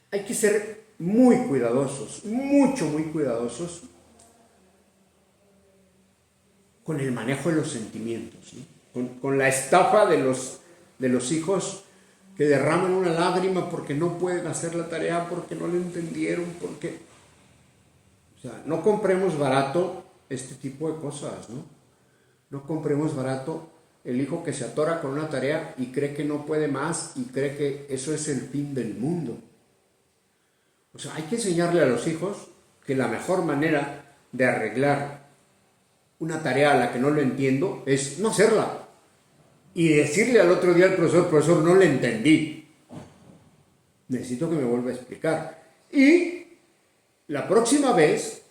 Hay que ser muy cuidadosos, muy cuidadosos con el manejo de los sentimientos, ¿no? Con la estafa de los hijos que derraman una lágrima porque no pueden hacer la tarea, porque no la entendieron, porque... O sea, no compremos barato este tipo de cosas, ¿no? No compremos barato el hijo que se atora con una tarea y cree que no puede más y cree que eso es el fin del mundo. O sea, hay que enseñarle a los hijos que la mejor manera de arreglar una tarea a la que no lo entiendo es no hacerla. Y decirle al otro día al profesor, no le entendí. Necesito que me vuelva a explicar. Y la próxima vez,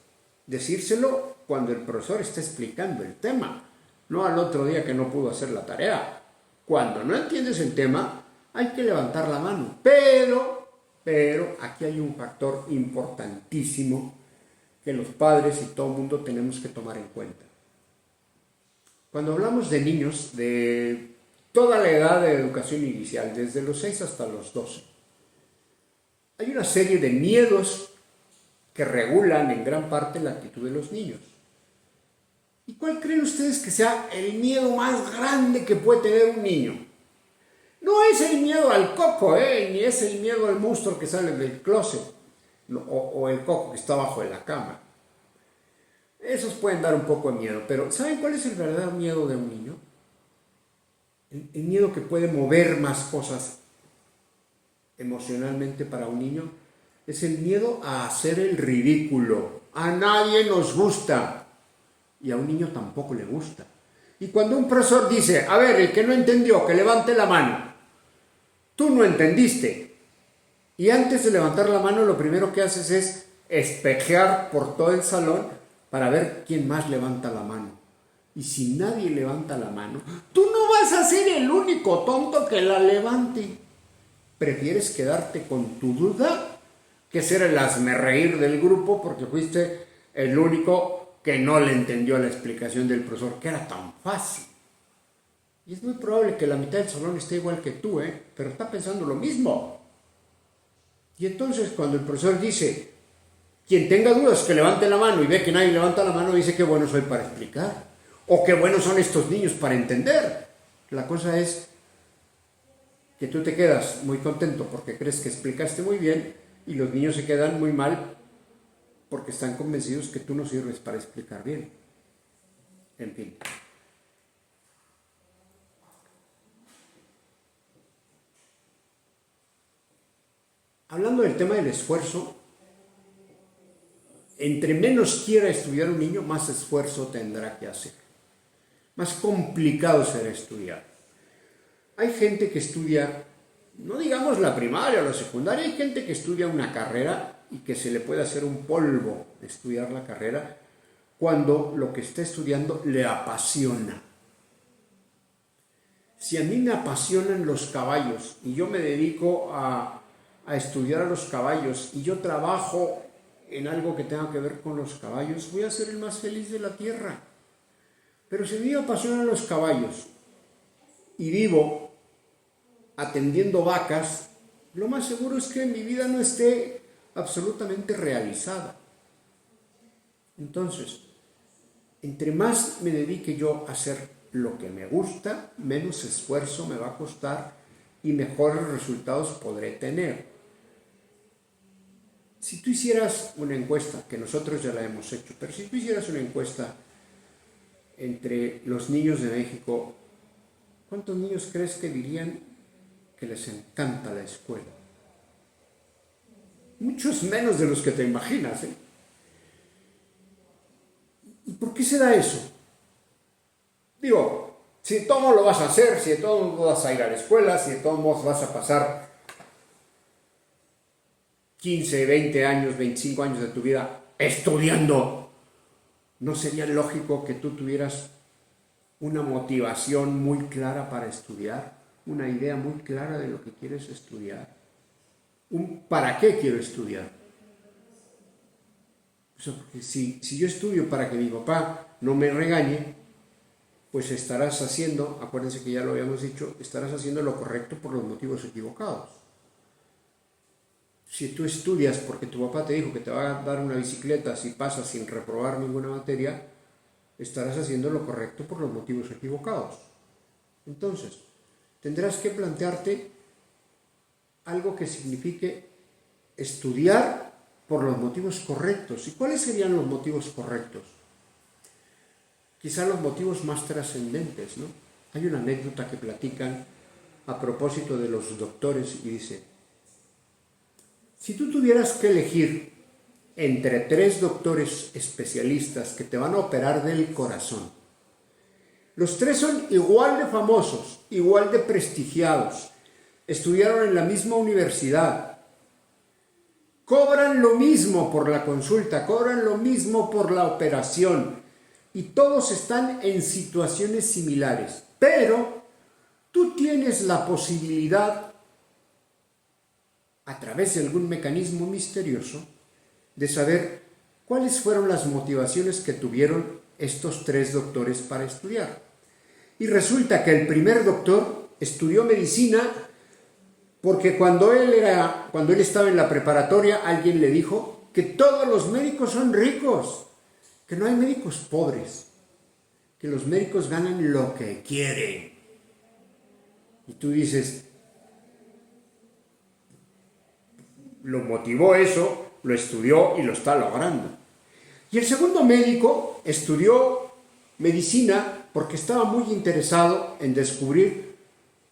decírselo cuando el profesor esté explicando el tema, no al otro día que no pudo hacer la tarea. Cuando no entiendes el tema, hay que levantar la mano. Pero aquí hay un factor importantísimo que los padres y todo el mundo tenemos que tomar en cuenta. Cuando hablamos de niños de toda la edad de educación inicial, desde los 6 hasta los 12, hay una serie de miedos que regulan en gran parte la actitud de los niños. ¿Y cuál creen ustedes que sea el miedo más grande que puede tener un niño? No es el miedo al coco, ni es el miedo al monstruo que sale del closet, o el coco que está abajo de la cama. Esos pueden dar un poco de miedo, pero ¿saben cuál es el verdadero miedo de un niño? El miedo que puede mover más cosas emocionalmente para un niño es el miedo a hacer el ridículo. A nadie nos gusta y a un niño tampoco le gusta. Y cuando un profesor dice, a ver, el que no entendió, que levante la mano. Tú no entendiste. Y antes de levantar la mano, lo primero que haces es espejear por todo el salón para ver quién más levanta la mano. Y si nadie levanta la mano, tú no vas a ser el único tonto que la levante. Prefieres quedarte con tu duda que ser el hazmerreír del grupo porque fuiste el único que no le entendió la explicación del profesor, que era tan fácil. Y es muy probable que la mitad del salón esté igual que tú, pero está pensando lo mismo. Y entonces cuando el profesor dice, quien tenga dudas que levante la mano y ve que nadie levanta la mano, dice qué bueno soy para explicar. O qué buenos son estos niños para entender. La cosa es que tú te quedas muy contento porque crees que explicaste muy bien Y los niños se quedan muy mal porque están convencidos que tú no sirves para explicar bien. En fin. Hablando del tema del esfuerzo, entre menos quiera estudiar un niño, más esfuerzo tendrá que hacer. Más complicado será estudiar. Hay gente que estudia, no digamos la primaria o la secundaria, hay gente que estudia una carrera y que se le puede hacer un polvo estudiar la carrera cuando lo que está estudiando le apasiona. Si a mí me apasionan los caballos y yo me dedico a estudiar a los caballos y yo trabajo en algo que tenga que ver con los caballos, voy a ser el más feliz de la tierra. Pero si a mí me apasionan los caballos y vivo atendiendo vacas, lo más seguro es que mi vida no esté absolutamente realizada. Entonces, entre más me dedique yo a hacer lo que me gusta, menos esfuerzo me va a costar y mejores resultados podré tener. Si tú hicieras una encuesta, que nosotros ya la hemos hecho, pero si tú hicieras una encuesta entre los niños de México, ¿cuántos niños crees que dirían que les encanta la escuela? Muchos menos de los que te imaginas, ¿eh? ¿Y por qué se da eso? Digo, si de todo modo lo vas a hacer, si de todo modo vas a ir a la escuela, si de todos modos vas a pasar 15, 20 años, 25 años de tu vida estudiando, ¿no sería lógico que tú tuvieras una motivación muy clara para estudiar? Una idea muy clara de lo que quieres estudiar. Un ¿para qué quiero estudiar? O sea, porque si yo estudio para que mi papá no me regañe, pues estarás haciendo, acuérdense que ya lo habíamos dicho, estarás haciendo lo correcto por los motivos equivocados. Si tú estudias porque tu papá te dijo que te va a dar una bicicleta si pasas sin reprobar ninguna materia, estarás haciendo lo correcto por los motivos equivocados. Entonces, tendrás que plantearte algo que signifique estudiar por los motivos correctos. ¿Y cuáles serían los motivos correctos? Quizá los motivos más trascendentes, ¿no? Hay una anécdota que platican a propósito de los doctores y dice: si tú tuvieras que elegir entre 3 doctores especialistas que te van a operar del corazón, los 3 son igual de famosos, igual de prestigiados, estudiaron en la misma universidad, cobran lo mismo por la consulta, cobran lo mismo por la operación y todos están en situaciones similares, pero tú tienes la posibilidad, a través de algún mecanismo misterioso, de saber cuáles fueron las motivaciones que tuvieron estos 3 doctores para estudiar. Y resulta que el primer doctor estudió medicina porque cuando él estaba en la preparatoria, alguien le dijo que todos los médicos son ricos, que no hay médicos pobres, que los médicos ganan lo que quieren. Y tú dices, lo motivó eso, lo estudió y lo está logrando. Y el segundo médico estudió medicina porque estaba muy interesado en descubrir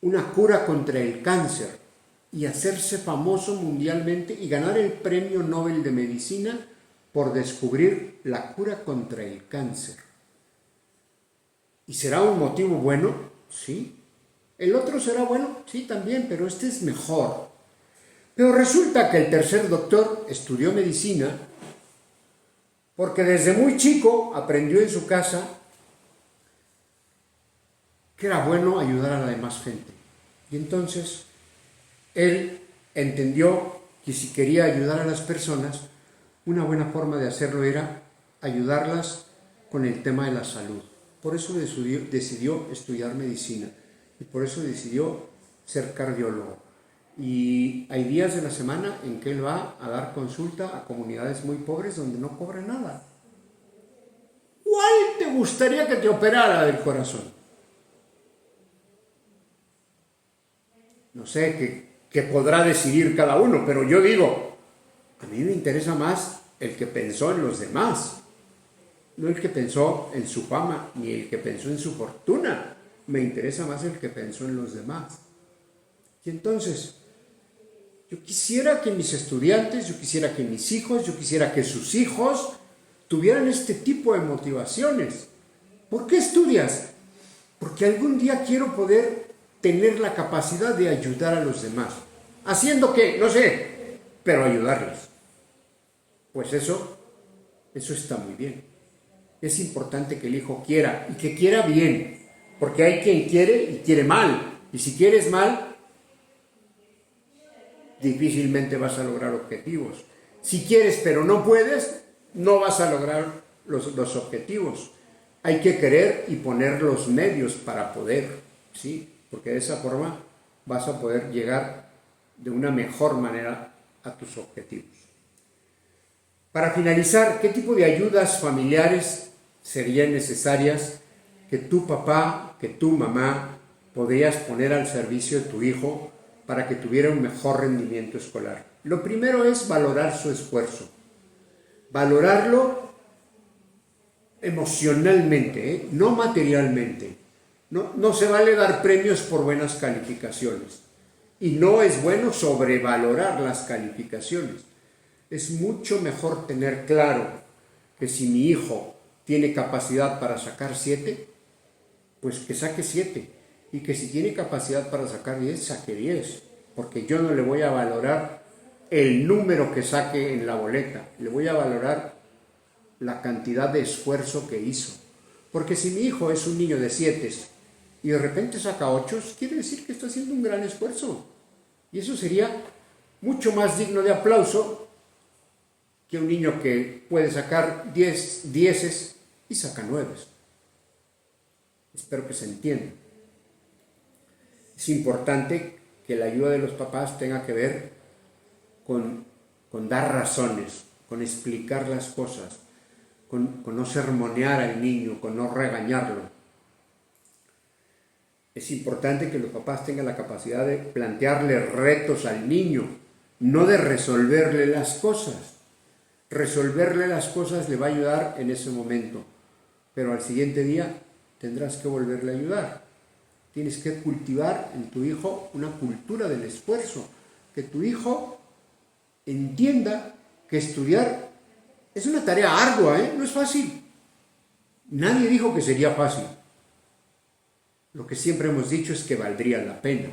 una cura contra el cáncer y hacerse famoso mundialmente y ganar el premio Nobel de Medicina por descubrir la cura contra el cáncer. ¿Y será un motivo bueno? Sí. ¿El otro será bueno? Sí, también, pero este es mejor. Pero resulta que el tercer doctor estudió medicina porque desde muy chico aprendió en su casa que era bueno ayudar a la demás gente. Y entonces él entendió que si quería ayudar a las personas, una buena forma de hacerlo era ayudarlas con el tema de la salud. Por eso decidió estudiar medicina y por eso decidió ser cardiólogo. Y hay días de la semana en que él va a dar consulta a comunidades muy pobres donde no cobra nada. ¿Cuál te gustaría que te operara del corazón? No sé, que podrá decidir cada uno, pero yo digo, A mí me interesa más el que pensó en los demás, no el que pensó en su fama, ni el que pensó en su fortuna. Me interesa más el que pensó en los demás. Y entonces, yo quisiera que mis estudiantes, yo quisiera que mis hijos, yo quisiera que sus hijos tuvieran este tipo de motivaciones. ¿Por qué estudias? Porque algún día quiero poder tener la capacidad de ayudar a los demás. ¿Haciendo qué? No sé, pero ayudarles. Pues eso está muy bien. Es importante que el hijo quiera, y que quiera bien, porque hay quien quiere y quiere mal. Y si quieres mal, difícilmente vas a lograr objetivos. Si quieres pero no puedes, no vas a lograr los objetivos. Hay que querer y poner los medios para poder, ¿sí? Porque de esa forma vas a poder llegar de una mejor manera a tus objetivos. Para finalizar, ¿qué tipo de ayudas familiares serían necesarias que tu papá, que tu mamá podrías poner al servicio de tu hijo para que tuviera un mejor rendimiento escolar? Lo primero es valorar su esfuerzo, valorarlo emocionalmente, no materialmente. No se vale dar premios por buenas calificaciones, y no es bueno sobrevalorar las calificaciones. Es mucho mejor tener claro que si mi hijo tiene capacidad para sacar 7, pues que saque 7, y que si tiene capacidad para sacar 10, saque 10, porque yo no le voy a valorar el número que saque en la boleta, le voy a valorar la cantidad de esfuerzo que hizo. Porque si mi hijo es un niño de 7 y de repente saca 8, quiere decir que está haciendo un gran esfuerzo, y eso sería mucho más digno de aplauso que un niño que puede sacar 10 dieces y saca 9. Espero que se entienda. Es importante que la ayuda de los papás tenga que ver con dar razones, con explicar las cosas, con no sermonear al niño, con no regañarlo. Es importante que los papás tengan la capacidad de plantearle retos al niño, no de resolverle las cosas. Resolverle las cosas le va a ayudar en ese momento, pero al siguiente día tendrás que volverle a ayudar. Tienes que cultivar en tu hijo una cultura del esfuerzo, que tu hijo entienda que estudiar es una tarea ardua, no es fácil. Nadie dijo que sería fácil. Lo que siempre hemos dicho es que valdría la pena.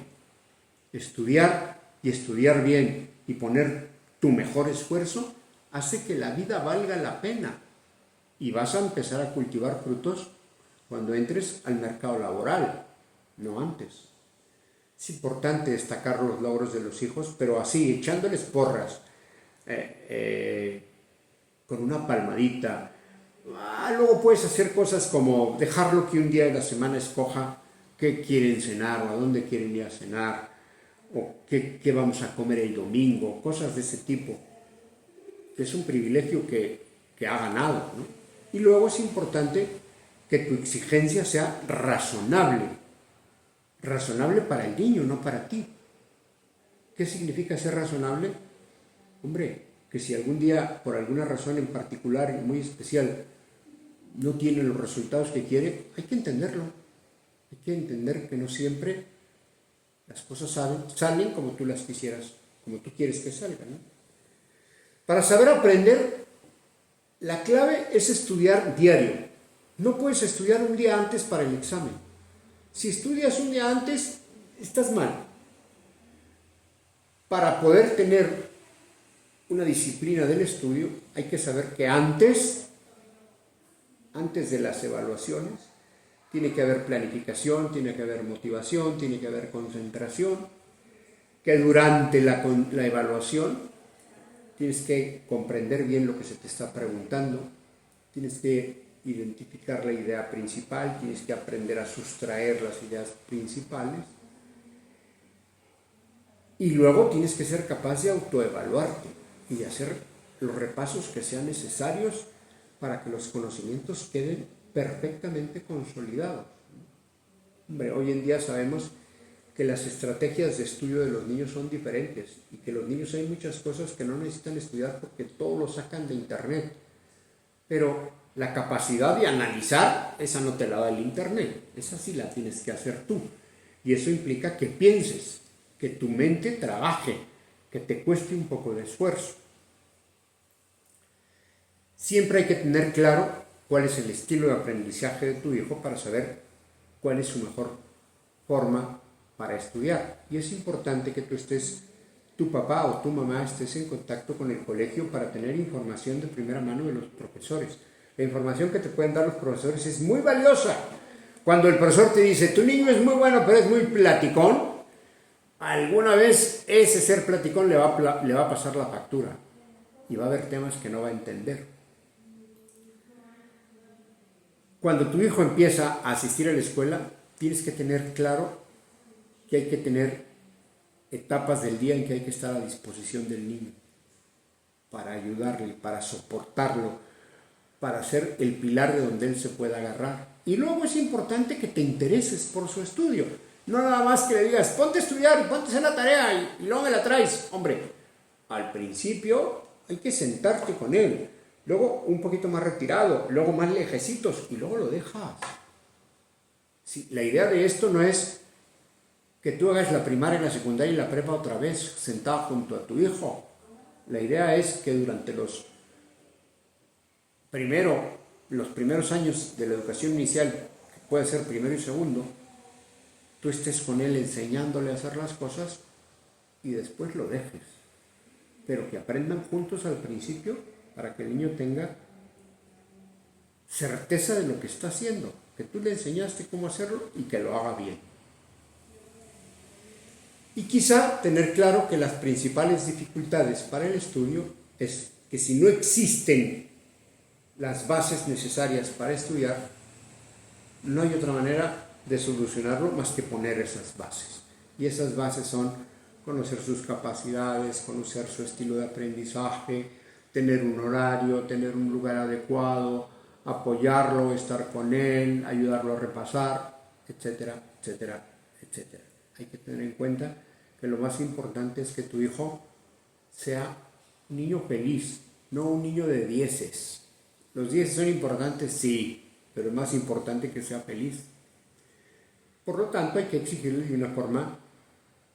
Estudiar, y estudiar bien, y poner tu mejor esfuerzo hace que la vida valga la pena, y vas a empezar a cultivar frutos cuando entres al mercado laboral, no antes. Es importante destacar los logros de los hijos, pero así, echándoles porras, con una palmadita. Luego puedes hacer cosas como dejarlo que un día de la semana escoja qué quieren cenar, o a dónde quieren ir a cenar, o qué vamos a comer el domingo, cosas de ese tipo. Es un privilegio que ha ganado, ¿no? Y luego es importante que tu exigencia sea razonable para el niño, no para ti. ¿Qué significa ser razonable? Hombre, que si algún día, por alguna razón en particular y muy especial, no tiene los resultados que quiere, hay que entenderlo. Hay que entender que no siempre las cosas salen como tú las quisieras, como tú quieres que salgan, ¿no? Para saber aprender, la clave es estudiar diario. No puedes estudiar un día antes para el examen. Si estudias un día antes, estás mal. Para poder tener una disciplina del estudio, hay que saber que antes de las evaluaciones, tiene que haber planificación, tiene que haber motivación, tiene que haber concentración, que durante la evaluación tienes que comprender bien lo que se te está preguntando, tienes que identificar la idea principal, tienes que aprender a sustraer las ideas principales, y luego tienes que ser capaz de autoevaluarte y de hacer los repasos que sean necesarios para que los conocimientos queden perfectamente consolidados. Hombre, hoy en día sabemos que las estrategias de estudio de los niños son diferentes y que los niños hay muchas cosas que no necesitan estudiar porque todo lo sacan de internet. Pero la capacidad de analizar, esa no te la da el internet, esa sí la tienes que hacer tú. Y eso implica que pienses, que tu mente trabaje, que te cueste un poco de esfuerzo. Siempre hay que tener claro cuál es el estilo de aprendizaje de tu hijo para saber cuál es su mejor forma para estudiar. Y es importante que tu papá o tu mamá estés en contacto con el colegio para tener información de primera mano de los profesores. La información que te pueden dar los profesores es muy valiosa. Cuando el profesor te dice, tu niño es muy bueno pero es muy platicón, alguna vez ese ser platicón le va a pasar la factura y va a haber temas que no va a entender. Cuando tu hijo empieza a asistir a la escuela, tienes que tener claro que hay que tener etapas del día en que hay que estar a disposición del niño para ayudarle, para soportarlo, para ser el pilar de donde él se pueda agarrar. Y luego es importante que te intereses por su estudio. No nada más que le digas, ponte a estudiar, ponte a hacer la tarea y luego me la traes. Hombre, al principio hay que sentarte con él, luego un poquito más retirado, luego más lejecitos y luego lo dejas. Sí, la idea de esto no es que tú hagas la primaria, la secundaria y la prepa otra vez sentado junto a tu hijo. La idea es que durante los primeros años de la educación inicial, que puede ser primero y segundo, tú estés con él enseñándole a hacer las cosas y después lo dejes. Pero que aprendan juntos al principio para que el niño tenga certeza de lo que está haciendo, que tú le enseñaste cómo hacerlo y que lo haga bien. Y quizá tener claro que las principales dificultades para el estudio es que si no existen las bases necesarias para estudiar, no hay otra manera de solucionarlo más que poner esas bases. Y esas bases son conocer sus capacidades, conocer su estilo de aprendizaje, tener un horario, tener un lugar adecuado, apoyarlo, estar con él, ayudarlo a repasar, etcétera, etcétera, etcétera. Hay que tener en cuenta que lo más importante es que tu hijo sea un niño feliz, no un niño de dieces. Los dieces son importantes, sí, pero es más importante que sea feliz. Por lo tanto, hay que exigirle de una forma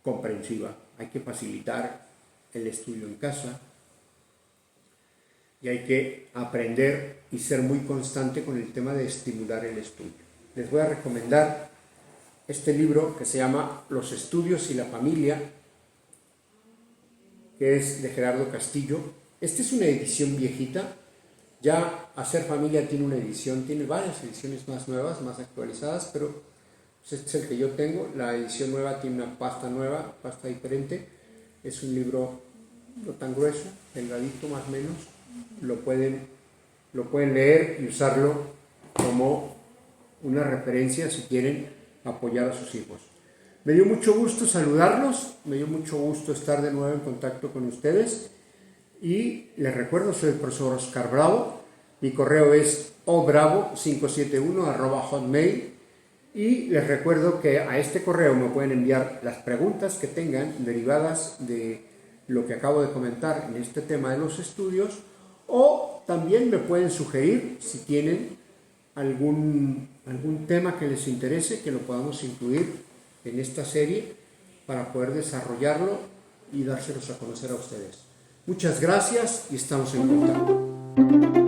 comprensiva. Hay que facilitar el estudio en casa y hay que aprender y ser muy constante con el tema de estimular el estudio. Les voy a recomendar este libro que se llama Los estudios y la familia, que es de Gerardo Castillo. Esta es una edición viejita. Ya Hacer Familia tiene una edición, tiene varias ediciones más nuevas, más actualizadas, pero este es el que yo tengo. La edición nueva tiene una pasta nueva, pasta diferente. Es un libro no tan grueso, delgadito más o menos. Lo pueden leer y usarlo como una referencia si quieren apoyar a sus hijos. Me dio mucho gusto saludarlos, me dio mucho gusto estar de nuevo en contacto con ustedes y les recuerdo, soy el profesor Oscar Bravo, mi correo es obravo571@hotmail y les recuerdo que a este correo me pueden enviar las preguntas que tengan derivadas de lo que acabo de comentar en este tema de los estudios, o también me pueden sugerir si tienen algún tema que les interese, que lo podamos incluir en esta serie para poder desarrollarlo y dárselos a conocer a ustedes. Muchas gracias y estamos en contacto.